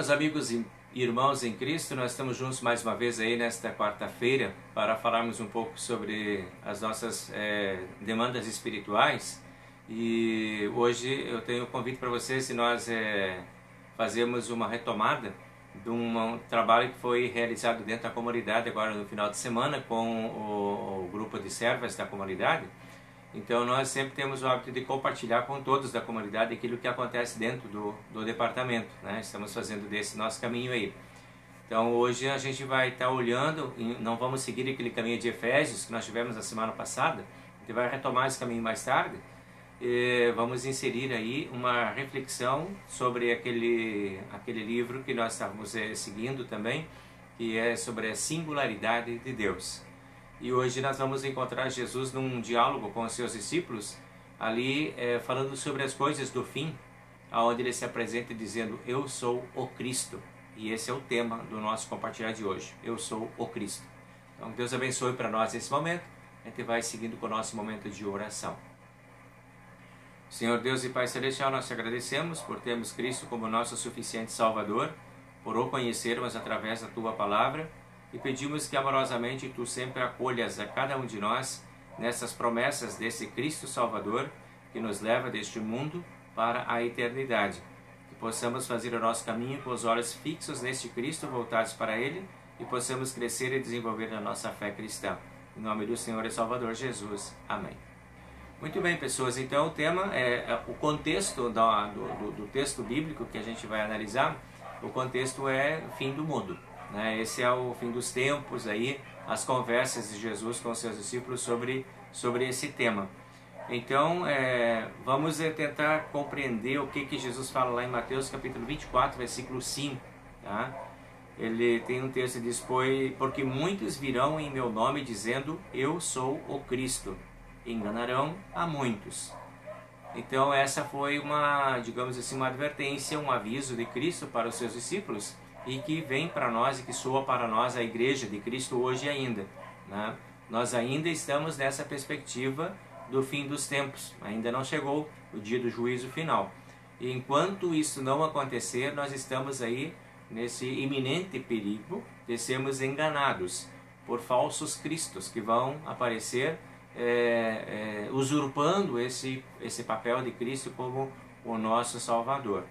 Meus amigos e irmãos em Cristo, nós estamos juntos mais uma vez aí nesta quarta-feira para falarmos um pouco sobre as nossas demandas espirituais. E hoje eu tenho um convite para vocês e nós fazemos uma retomada de um trabalho que foi realizado dentro da comunidade agora no final de semana com o grupo de servas da comunidade. Então nós sempre temos o hábito de compartilhar com todos da comunidade aquilo que acontece dentro do departamento, né? Estamos fazendo desse nosso caminho aí. Então hoje a gente vai estar olhando, não vamos seguir aquele caminho de Efésios que nós tivemos na semana passada, a gente vai retomar esse caminho mais tarde e vamos inserir aí uma reflexão sobre aquele livro que nós estávamos seguindo também, que é sobre a singularidade de Deus. E hoje nós vamos encontrar Jesus num diálogo com os seus discípulos, ali falando sobre as coisas do fim, onde ele se apresenta dizendo: eu sou o Cristo. E esse é o tema do nosso compartilhar de hoje, eu sou o Cristo. Então Deus abençoe para nós nesse momento, a gente vai seguindo com o nosso momento de oração. Senhor Deus e Pai Celestial, nós te agradecemos por termos Cristo como nosso suficiente Salvador, por o conhecermos através da Tua Palavra, e pedimos que amorosamente Tu sempre acolhas a cada um de nós nessas promessas desse Cristo Salvador que nos leva deste mundo para a eternidade. Que possamos fazer o nosso caminho com os olhos fixos neste Cristo, voltados para Ele, e possamos crescer e desenvolver a nossa fé cristã. Em nome do Senhor e Salvador Jesus. Amém. Muito bem, pessoas. Então o tema o contexto do texto bíblico que a gente vai analisar. O contexto é o fim do mundo. Esse é o fim dos tempos, aí, as conversas de Jesus com os seus discípulos sobre esse tema. Então, vamos tentar compreender o que Jesus fala lá em Mateus capítulo 24, versículo 5. Tá? Ele tem um texto que diz: porque muitos virão em meu nome dizendo, eu sou o Cristo. Enganarão a muitos. Então, essa foi digamos assim, uma advertência, um aviso de Cristo para os seus discípulos, e que vem para nós e que soa para nós a igreja de Cristo hoje ainda. Né? Nós ainda estamos nessa perspectiva do fim dos tempos, ainda não chegou o dia do juízo final. E enquanto isso não acontecer, nós estamos aí nesse iminente perigo de sermos enganados por falsos cristos que vão aparecer usurpando esse papel de Cristo como o nosso Salvador.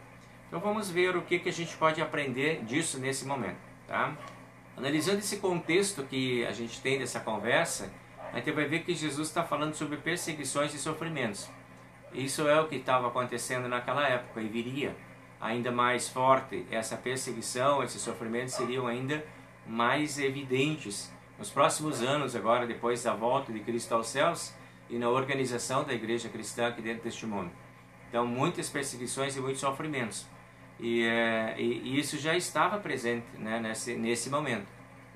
Então vamos ver o que a gente pode aprender disso nesse momento. Tá? Analisando esse contexto que a gente tem dessa conversa, a gente vai ver que Jesus está falando sobre perseguições e sofrimentos. Isso é o que estava acontecendo naquela época e viria ainda mais forte. Essa perseguição, esses sofrimentos seriam ainda mais evidentes nos próximos anos, agora depois da volta de Cristo aos céus e na organização da igreja cristã aqui dentro deste mundo. Então muitas perseguições e muitos sofrimentos. E isso já estava presente, né, nesse momento.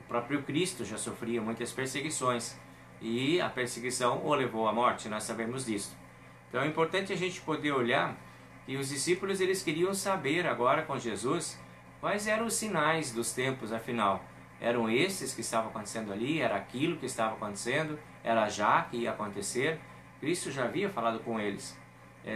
O próprio Cristo já sofria muitas perseguições e a perseguição o levou à morte, nós sabemos disso. Então é importante a gente poder olhar que os discípulos eles queriam saber agora com Jesus quais eram os sinais dos tempos, afinal. Eram esses que estavam acontecendo ali? Era aquilo que estava acontecendo? Era já que ia acontecer? Cristo já havia falado com eles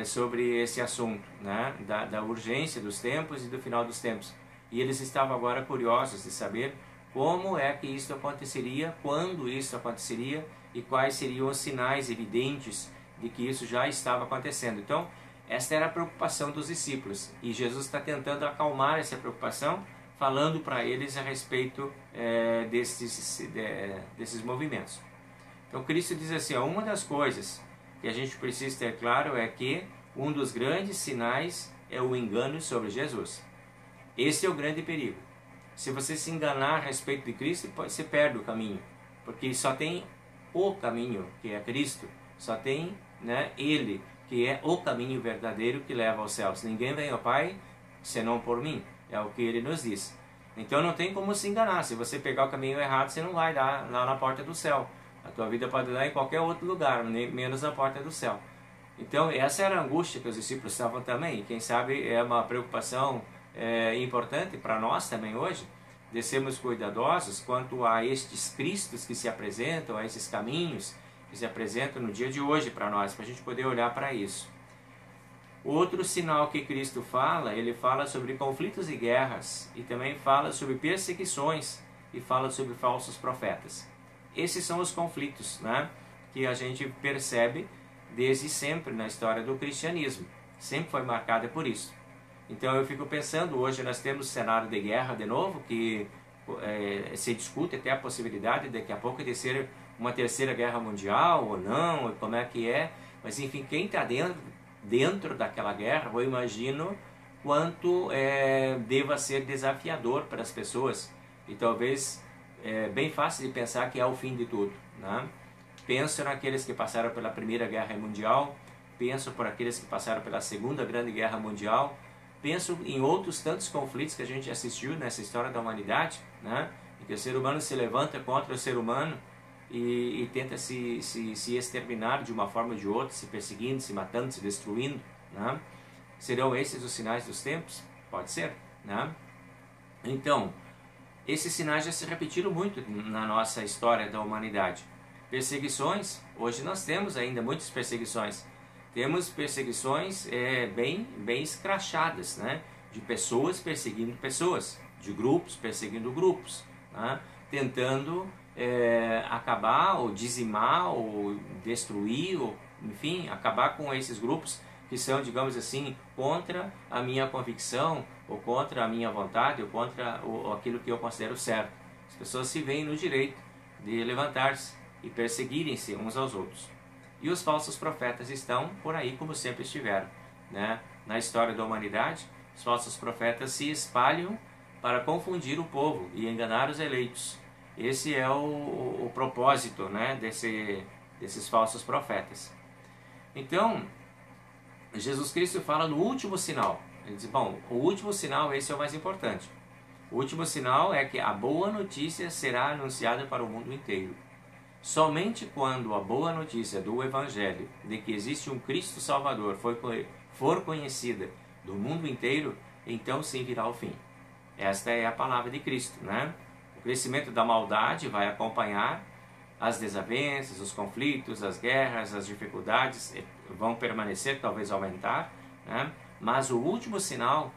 sobre esse assunto, né? da urgência dos tempos e do final dos tempos. E eles estavam agora curiosos de saber como é que isso aconteceria, quando isso aconteceria e quais seriam os sinais evidentes de que isso já estava acontecendo. Então, esta era a preocupação dos discípulos. E Jesus está tentando acalmar essa preocupação, falando para eles a respeito desses movimentos. Então, Cristo diz assim, uma das coisas que a gente precisa ter claro é que um dos grandes sinais é o engano sobre Jesus. Esse é o grande perigo. Se você se enganar a respeito de Cristo, você perde o caminho, porque só tem o caminho, que é Cristo, só tem, né, Ele, que é o caminho verdadeiro que leva aos céus. Ninguém vem ao Pai senão por mim, é o que Ele nos diz. Então não tem como se enganar. Se você pegar o caminho errado, você não vai dar lá na porta do céu. A tua vida pode dar em qualquer outro lugar, menos na porta do céu. Então essa era a angústia que os discípulos estavam também. E quem sabe é uma preocupação importante para nós também hoje, de sermos cuidadosos quanto a estes cristos que se apresentam, a esses caminhos que se apresentam no dia de hoje para nós, para a gente poder olhar para isso. Outro sinal que Cristo fala, ele fala sobre conflitos e guerras, e também fala sobre perseguições, e fala sobre falsos profetas. Esses são os conflitos, né, que a gente percebe desde sempre na história do cristianismo. Sempre foi marcada por isso. Então eu fico pensando, hoje nós temos cenário de guerra de novo, que se discute até a possibilidade daqui a pouco de ser uma terceira guerra mundial ou não, como é que é. Mas enfim, quem está dentro daquela guerra, eu imagino quanto deva ser desafiador para as pessoas. E talvez bem fácil de pensar que é o fim de tudo, né? Penso naqueles que passaram pela Primeira Guerra Mundial, penso por aqueles que passaram pela Segunda Grande Guerra Mundial, penso em outros tantos conflitos que a gente assistiu nessa história da humanidade, né? Em que o ser humano se levanta contra o ser humano e tenta se exterminar de uma forma ou de outra, se perseguindo, se matando, se destruindo, né? Serão esses os sinais dos tempos? Pode ser, né? Então, esses sinais já se repetiram muito na nossa história da humanidade. Perseguições, hoje nós temos ainda muitas perseguições. Temos perseguições bem escrachadas, né? De pessoas perseguindo pessoas, de grupos perseguindo grupos, né? Tentando acabar ou dizimar ou destruir, ou, enfim, acabar com esses grupos que são, digamos assim, contra a minha convicção, ou contra a minha vontade, ou contra aquilo que eu considero certo. As pessoas se veem no direito de levantar-se e perseguirem-se uns aos outros. E os falsos profetas estão por aí como sempre estiveram, né? Na história da humanidade, os falsos profetas se espalham para confundir o povo e enganar os eleitos. Esse é o propósito, né, desses falsos profetas. Então, Jesus Cristo fala no último sinal. Ele diz, bom, o último sinal, esse é o mais importante. O último sinal é que a boa notícia será anunciada para o mundo inteiro. Somente quando a boa notícia do Evangelho, de que existe um Cristo Salvador, for conhecida do mundo inteiro, então sim virá o fim. Esta é a palavra de Cristo, né? O crescimento da maldade vai acompanhar as desavenças, os conflitos, as guerras, as dificuldades vão permanecer, talvez aumentar, né? Mas o último sinal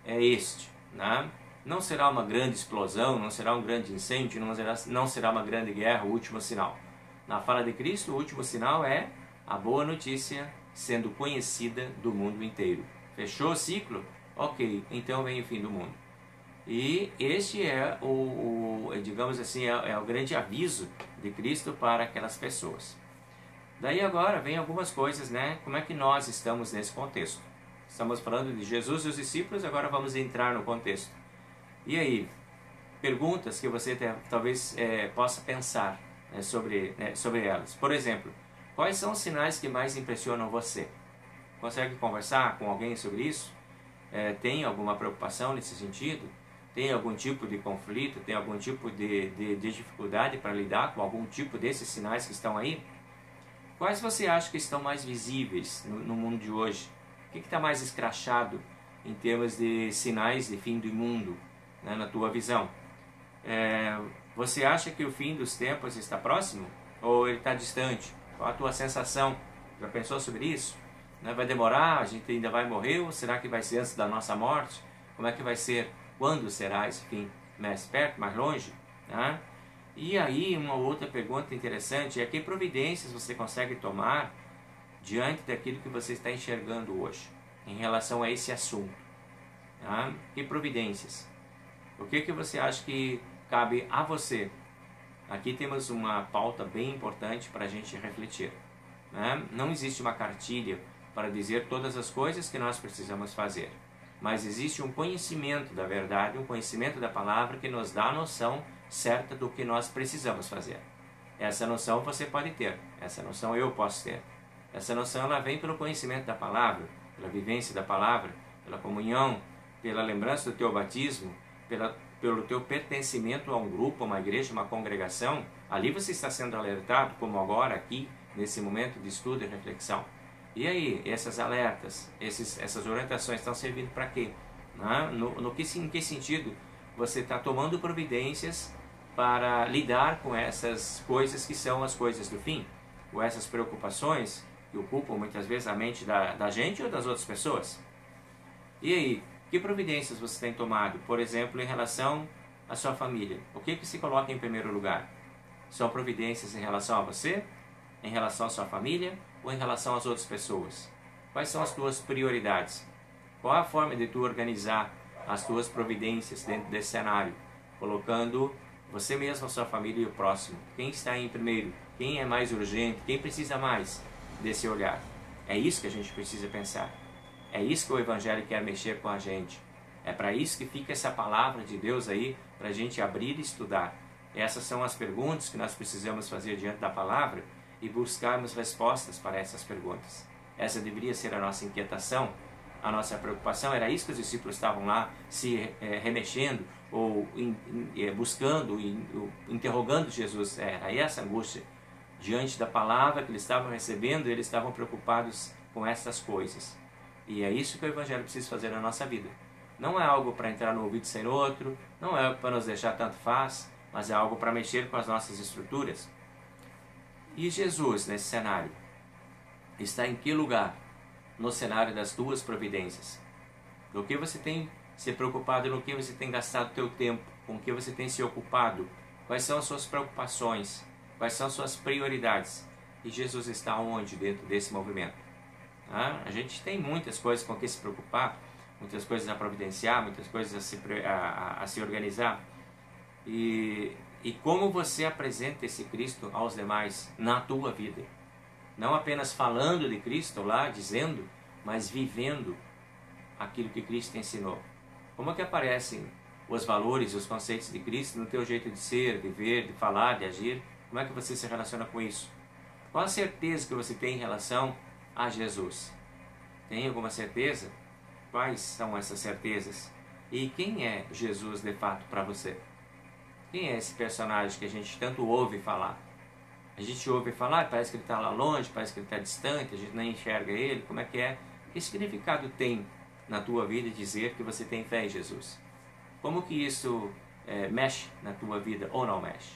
é este, né? Não será uma grande explosão, não será um grande incêndio, não será uma grande guerra o último sinal. Na fala de Cristo, o último sinal é a boa notícia sendo conhecida do mundo inteiro. Fechou o ciclo? Ok, então vem o fim do mundo. E este é digamos assim, é o grande aviso de Cristo para aquelas pessoas. Daí agora vem algumas coisas, né? Como é que nós estamos nesse contexto? Estamos falando de Jesus e os discípulos, agora vamos entrar no contexto. E aí, perguntas que você talvez possa pensar sobre elas. Por exemplo, quais são os sinais que mais impressionam você? Consegue conversar com alguém sobre isso? Tem alguma preocupação nesse sentido? Tem algum tipo de conflito? Tem algum tipo de dificuldade para lidar com algum tipo desses sinais que estão aí? Quais você acha que estão mais visíveis no mundo de hoje? O que está mais escrachado em termos de sinais de fim do mundo, né, na tua visão? Você acha que o fim dos tempos está próximo? Ou ele está distante? Qual a tua sensação? Já pensou sobre isso? Vai demorar? A gente ainda vai morrer? Ou será que vai ser antes da nossa morte? Como é que vai ser? Quando será esse fim? Mais perto? Mais longe? Né? E aí uma outra pergunta interessante é: que providências você consegue tomar diante daquilo que você está enxergando hoje em relação a esse assunto? Tá? Que providências? O que você acha que cabe a você? Aqui temos uma pauta bem importante para a gente refletir, né? Não existe uma cartilha para dizer todas as coisas que nós precisamos fazer, mas existe um conhecimento da verdade, um conhecimento da palavra que nos dá a noção certa do que nós precisamos fazer. Essa noção você pode ter, essa noção eu posso ter. Essa noção ela vem pelo conhecimento da palavra, pela vivência da palavra, pela comunhão, pela lembrança do teu batismo, pelo teu pertencimento a um grupo, a uma igreja, uma congregação. Ali você está sendo alertado, como agora aqui, nesse momento de estudo e reflexão. E aí, essas alertas, essas orientações estão servindo para quê? Em que sentido você está tomando providências para lidar com essas coisas que são as coisas do fim? Ou essas preocupações que ocupam muitas vezes a mente da gente ou das outras pessoas. E aí, que providências você tem tomado, por exemplo, em relação à sua família? O que se coloca em primeiro lugar? São providências em relação a você, em relação à sua família ou em relação às outras pessoas? Quais são as tuas prioridades? Qual a forma de tu organizar as tuas providências dentro desse cenário? Colocando você mesmo, a sua família e o próximo. Quem está em primeiro? Quem é mais urgente? Quem precisa mais desse olhar? É isso que a gente precisa pensar. É isso que o Evangelho quer mexer com a gente. É para isso que fica essa palavra de Deus aí, para a gente abrir e estudar. Essas são as perguntas que nós precisamos fazer diante da palavra e buscarmos respostas para essas perguntas. Essa deveria ser a nossa inquietação, a nossa preocupação. Era isso que os discípulos estavam lá se remexendo ou buscando, interrogando Jesus. Era essa angústia. Diante da palavra que eles estavam recebendo, eles estavam preocupados com essas coisas. E é isso que o Evangelho precisa fazer na nossa vida. Não é algo para entrar no ouvido sem outro, não é algo para nos deixar tanto faz, mas é algo para mexer com as nossas estruturas. E Jesus, nesse cenário, está em que lugar? No cenário das tuas providências. Do que você tem se preocupado, no que você tem gastado o teu tempo, com o que você tem se ocupado, quais são as suas preocupações, quais são as suas prioridades. E Jesus está onde dentro desse movimento? A gente tem muitas coisas com que se preocupar, muitas coisas a providenciar, muitas coisas a se organizar. E como você apresenta esse Cristo aos demais na tua vida? Não apenas falando de Cristo lá, dizendo, mas vivendo aquilo que Cristo ensinou. Como é que aparecem os valores, os conceitos de Cristo no teu jeito de ser, de ver, de falar, de agir? Como é que você se relaciona com isso? Qual a certeza que você tem em relação a Jesus? Tem alguma certeza? Quais são essas certezas? E quem é Jesus de fato para você? Quem é esse personagem que a gente tanto ouve falar? A gente ouve falar, parece que ele está lá longe, parece que ele está distante, a gente nem enxerga ele. Como é que é? Que significado tem na tua vida dizer que você tem fé em Jesus? Como que isso mexe na tua vida ou não mexe?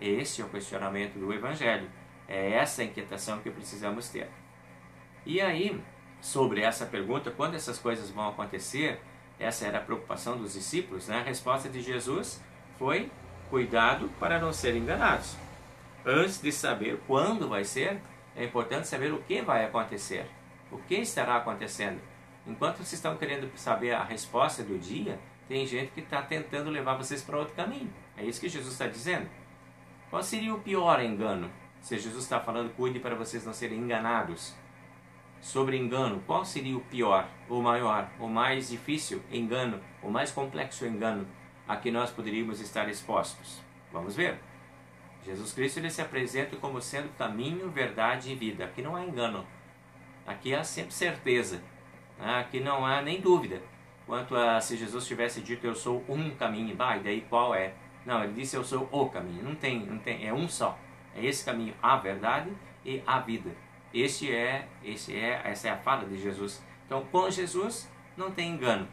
Esse é o questionamento do Evangelho. É essa a inquietação que precisamos ter. E aí, sobre essa pergunta, quando essas coisas vão acontecer, essa era a preocupação dos discípulos, né? A resposta de Jesus foi: cuidado para não serem enganados. Antes de saber quando vai ser, é importante saber o que vai acontecer. O que estará acontecendo? Enquanto vocês estão querendo saber a resposta do dia, tem gente que está tentando levar vocês para outro caminho. É isso que Jesus está dizendo. Qual seria o pior engano? Se Jesus está falando, cuide para vocês não serem enganados. Sobre engano, qual seria o pior, o maior, o mais difícil engano, o mais complexo engano a que nós poderíamos estar expostos? Vamos ver. Jesus Cristo ele se apresenta como sendo caminho, verdade e vida. Aqui não há engano. Aqui há sempre certeza. Aqui não há nem dúvida. Quanto a se Jesus tivesse dito eu sou um caminho, e daí qual é? Não, ele disse eu sou o caminho. Não tem, é um só. É esse caminho, a verdade e a vida. Essa é a fala de Jesus. Então, com Jesus não tem engano.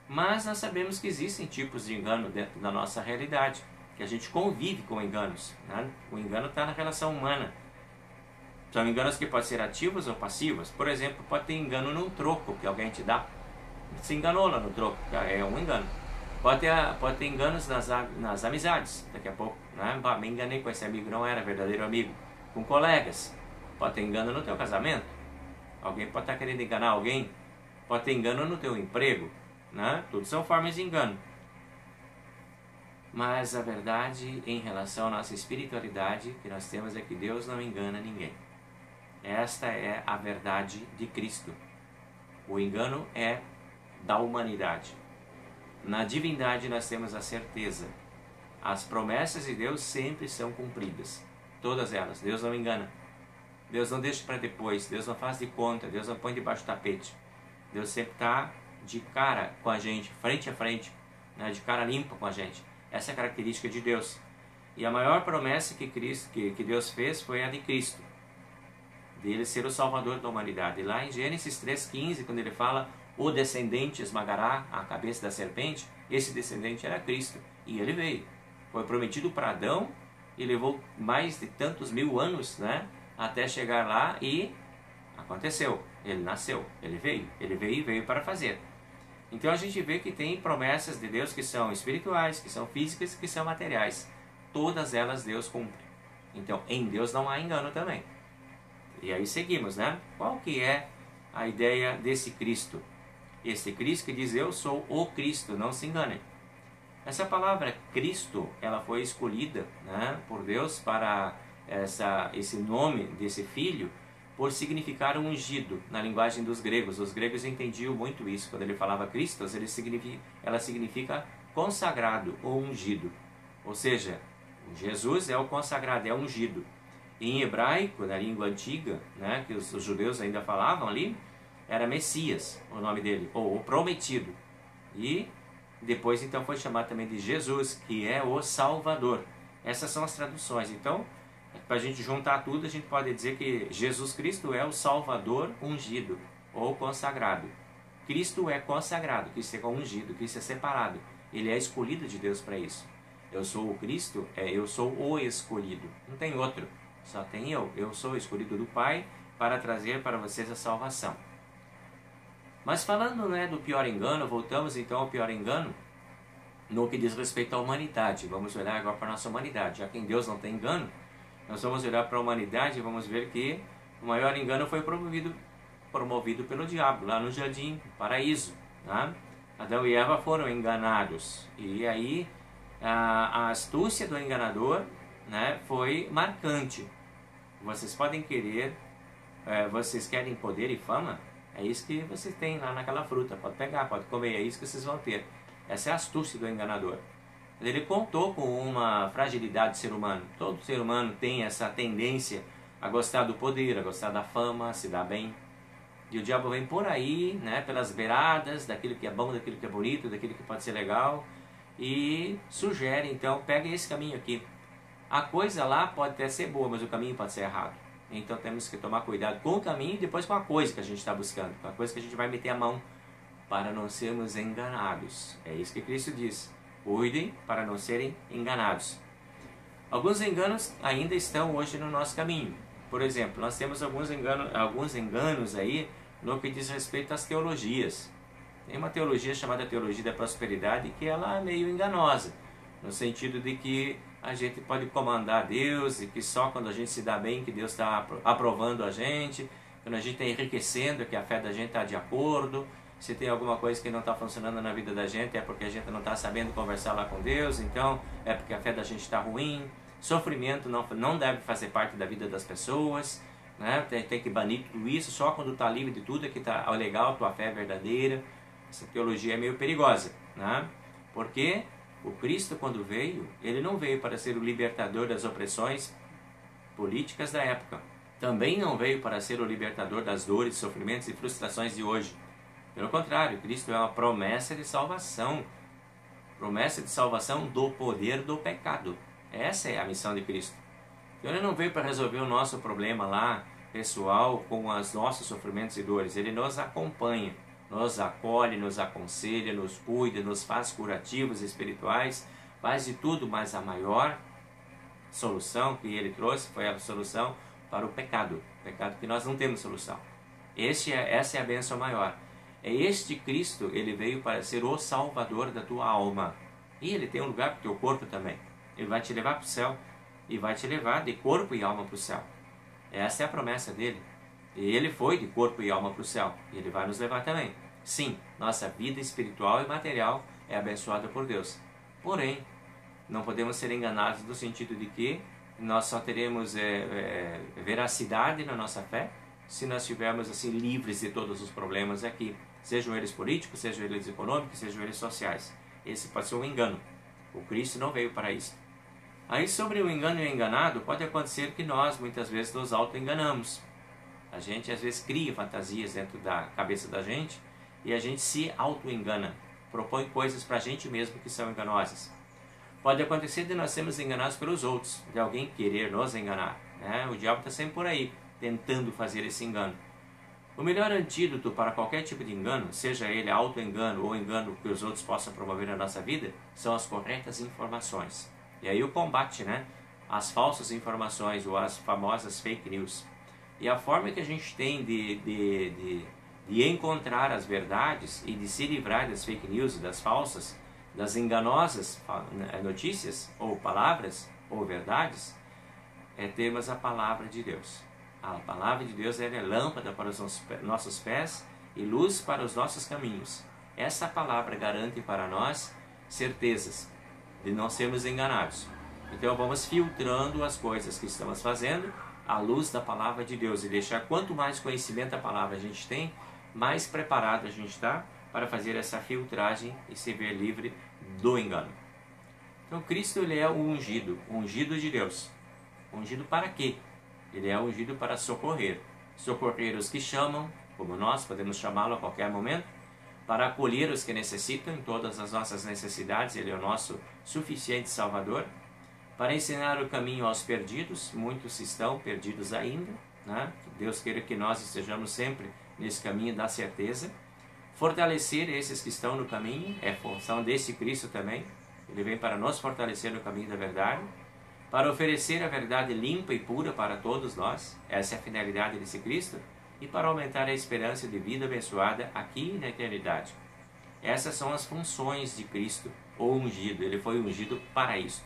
Mas nós sabemos que existem tipos de engano dentro da nossa realidade, que a gente convive com enganos. Né? O engano está na relação humana. São enganos que podem ser ativos ou passivos. Por exemplo, pode ter engano num troco que alguém te dá. Se enganou lá no troco, é um engano. Pode ter enganos nas amizades. Daqui a pouco, né? Me enganei com esse amigo, não era verdadeiro amigo. Com colegas. Pode ter engano no teu casamento. Alguém pode estar querendo enganar alguém. Pode ter engano no teu emprego. Né? Tudo são formas de engano. Mas a verdade em relação à nossa espiritualidade que nós temos é que Deus não engana ninguém. Esta é a verdade de Cristo. O engano é da humanidade. Na divindade nós temos a certeza. As promessas de Deus sempre são cumpridas. Todas elas. Deus não engana. Deus não deixa para depois. Deus não faz de conta. Deus não põe debaixo do tapete. Deus sempre está de cara com a gente, frente a frente, né? De cara limpa com a gente. Essa é a característica de Deus. E a maior promessa que Deus fez foi a de Cristo. Dele ser o Salvador da humanidade. E lá em Gênesis 3,15, quando ele fala o descendente esmagará a cabeça da serpente, esse descendente era Cristo. E ele veio. Foi prometido para Adão e levou mais de tantos 1000 anos, né? Até chegar lá e Aconteceu, ele nasceu, ele veio e veio para fazer. Então a gente vê que tem promessas de Deus que são espirituais, que são físicas, que são materiais. Todas elas Deus cumpre. Então em Deus não há engano também. E aí seguimos, né? Qual que é a ideia desse Cristo? Esse Cristo que diz, eu sou o Cristo, não se enganem. Essa palavra Cristo, ela foi escolhida, né, por Deus para esse nome desse filho, por significar um ungido, na linguagem dos gregos. Os gregos entendiam muito isso. Quando ele falava Christos, ela significa consagrado ou ungido. Ou seja, Jesus é o consagrado, é o ungido. Em hebraico, na língua antiga, né, que os judeus ainda falavam ali, era Messias, o nome dele, ou o prometido. E depois então foi chamado também de Jesus, que é o Salvador. Essas são as traduções. Então, para a gente juntar tudo, a gente pode dizer que Jesus Cristo é o Salvador ungido, ou consagrado. Cristo é consagrado, Cristo é ungido, Cristo é separado. Ele é escolhido de Deus para isso. Eu sou o Cristo, eu sou o escolhido. Não tem outro. Só tem eu. Eu sou o escolhido do Pai para trazer para vocês a salvação. Mas falando, né, do pior engano, voltamos então ao pior engano no que diz respeito à humanidade. Vamos olhar agora para a nossa humanidade. Já que em Deus não tem engano, nós vamos olhar para a humanidade e vamos ver que o maior engano foi promovido pelo diabo, lá no jardim, paraíso. Tá? Adão e Eva foram enganados. E aí a astúcia do enganador, né, foi marcante. Vocês podem querer, vocês querem poder e fama? É isso que vocês têm lá naquela fruta. Pode pegar, pode comer, é isso que vocês vão ter. Essa é a astúcia do enganador. Ele contou com uma fragilidade do ser humano. Todo ser humano tem essa tendência a gostar do poder, a gostar da fama, a se dar bem. E o diabo vem por aí, né, pelas beiradas, daquilo que é bom, daquilo que é bonito, daquilo que pode ser legal, e sugere, então, pega esse caminho aqui. A coisa lá pode até ser boa, mas o caminho pode ser errado. Então temos que tomar cuidado com o caminho e depois com a coisa que a gente está buscando, com a coisa que a gente vai meter a mão, para não sermos enganados. É isso que Cristo diz. Cuidem para não serem enganados. Alguns enganos ainda estão hoje no nosso caminho. Por exemplo, nós temos alguns enganos aí no que diz respeito às teologias. Tem uma teologia chamada Teologia da Prosperidade que ela é meio enganosa, no sentido de que a gente pode comandar Deus e que só quando a gente se dá bem que Deus está aprovando a gente, quando a gente está enriquecendo que a fé da gente está de acordo. Se tem alguma coisa que não está funcionando na vida da gente é porque a gente não está sabendo conversar lá com Deus, então é porque a fé da gente está ruim. Sofrimento não deve fazer parte da vida das pessoas, né? Tem que banir tudo isso, só quando está livre de tudo é que está legal, tua fé é verdadeira. Essa teologia é meio perigosa, né? Porque o Cristo, quando veio, ele não veio para ser o libertador das opressões políticas da época. Também não veio para ser o libertador das dores, sofrimentos e frustrações de hoje. Pelo contrário, Cristo é uma promessa de salvação do poder do pecado. Essa é a missão de Cristo. Então ele não veio para resolver o nosso problema lá, pessoal, com os nossos sofrimentos e dores. Ele nos acompanha, nos acolhe, nos aconselha, nos cuida, nos faz curativos espirituais, faz de tudo, mas a maior solução que ele trouxe foi a solução para o pecado que nós não temos solução. Essa é a bênção maior. É este Cristo, ele veio para ser o Salvador da tua alma. E ele tem um lugar para o teu corpo também. Ele vai te levar para o céu e vai te levar de corpo e alma para o céu. Essa é a promessa dele. E ele foi de corpo e alma para o céu. E ele vai nos levar também. Sim, nossa vida espiritual e material é abençoada por Deus. Porém, não podemos ser enganados no sentido de que nós só teremos veracidade na nossa fé se nós estivermos assim livres de todos os problemas aqui, sejam eles políticos, sejam eles econômicos, sejam eles sociais. Esse pode ser um engano. O Cristo não veio para isso. Aí sobre o engano e o enganado, pode acontecer que nós muitas vezes nos auto-enganamos. A gente às vezes cria fantasias dentro da cabeça da gente e a gente se auto-engana, propõe coisas para a gente mesmo que são enganosas. Pode acontecer de nós sermos enganados pelos outros, de alguém querer nos enganar, né? O diabo está sempre por aí, tentando fazer esse engano. O melhor antídoto para qualquer tipo de engano, seja ele auto-engano ou engano que os outros possam promover na nossa vida, são as corretas informações. E aí o combate, né? As falsas informações ou as famosas fake news. E a forma que a gente tem de encontrar as verdades e de se livrar das fake news, das falsas, das enganosas notícias, ou palavras, ou verdades, é termos a palavra de Deus. A palavra de Deus é lâmpada para os nossos pés e luz para os nossos caminhos. Essa palavra garante para nós certezas de não sermos enganados. Então vamos filtrando as coisas que estamos fazendo à luz da palavra de Deus e deixar quanto mais conhecimento da palavra a gente tem, mais preparado a gente está para fazer essa filtragem e se ver livre do engano. Então Cristo, ele é o ungido de Deus. Ungido para quê? Ele é ungido para socorrer os que chamam, como nós podemos chamá-lo a qualquer momento, para acolher os que necessitam em todas as nossas necessidades. Ele é o nosso suficiente Salvador, para ensinar o caminho aos perdidos, muitos estão perdidos ainda, né? Deus queira que nós estejamos sempre nesse caminho da certeza, fortalecer esses que estão no caminho, é função desse Cristo também, ele vem para nos fortalecer no caminho da verdade, para oferecer a verdade limpa e pura para todos nós, essa é a finalidade desse Cristo, e para aumentar a esperança de vida abençoada aqui na eternidade. Essas são as funções de Cristo, o ungido, ele foi ungido para isto.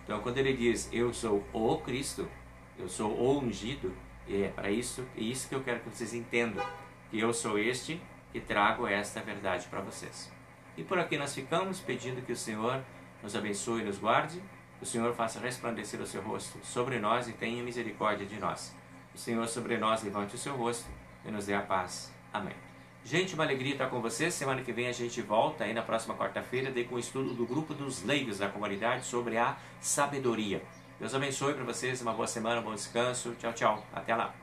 Então quando ele diz, eu sou o Cristo, eu sou o ungido, é para isso, que eu quero que vocês entendam, que eu sou este que trago esta verdade para vocês. E por aqui nós ficamos pedindo que o Senhor nos abençoe e nos guarde, que o Senhor faça resplandecer o seu rosto sobre nós e tenha misericórdia de nós. O Senhor sobre nós levante o seu rosto e nos dê a paz. Amém. Gente, uma alegria estar com vocês. Semana que vem a gente volta aí na próxima quarta-feira com o estudo do grupo dos leigos da comunidade sobre a sabedoria. Deus abençoe para vocês, uma boa semana, um bom descanso. Tchau, tchau. Até lá.